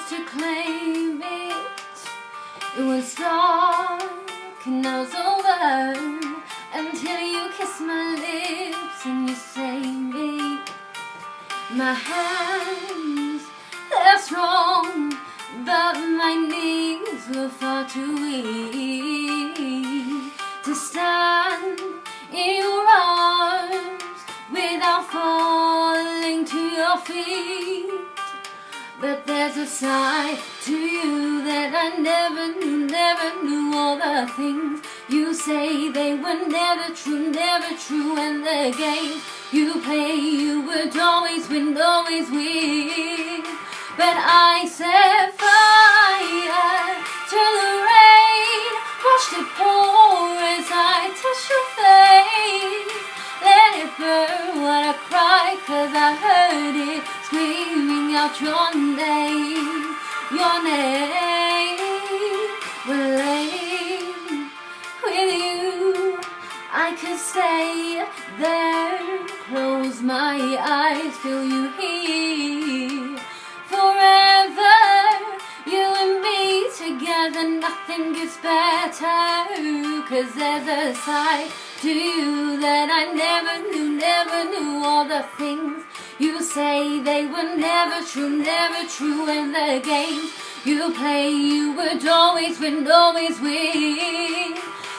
used to claim it. It was dark and now it's over, until you kiss my lips and you save me. My hands, they're strong, but my knees were far too weak to stand in your arms without falling to your feet. But there's a side to you that I never knew. All the things you say, they were never true, and the games you play, you would always win, always win. But I set fire to the rain, watched it pour as I touched your face. Let it burn while I cried, 'cause I heard it screaming out your name, your name. When laying with you, I could stay there, close my eyes, feel you here forever. You and me together, nothing gets better, 'cause there's a side to you that I never knew. All the things you say, they were never true, and the games you play, you would always win, always win.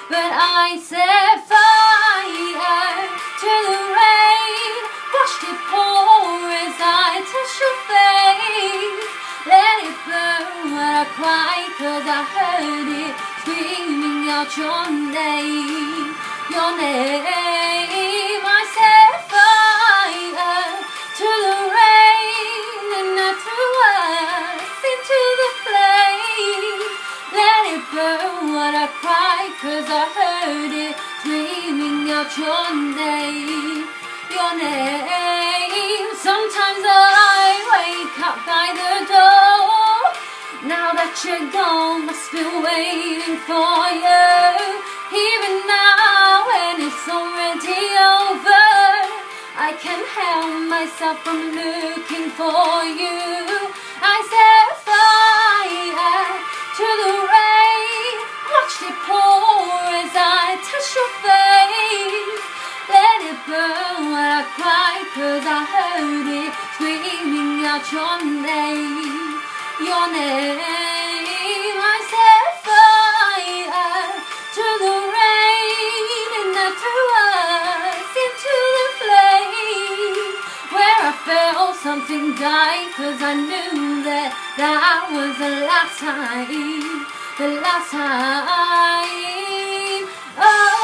But I set fire to the rain, watched it pour as I touched your face. Let it burn when I cried, 'cause I heard it screaming out your name, your name. I set fire to the rain, and I threw us into the flames. Let it burn when I cried, 'cause I heard it screaming out your name, your name. Sometimes I wake up by the door, now that you're gone, must be waiting for you. Even now when it's already over, I can't help myself from looking for you. I set fire to the rain, watched it pour as I touched your face. Let it burn when I cried, 'cause I heard it screaming out your name, your name. I set fire to the rain, and I threw us into the flame, where I felt something die, 'cause I knew that that was the last time, the last time. Oh.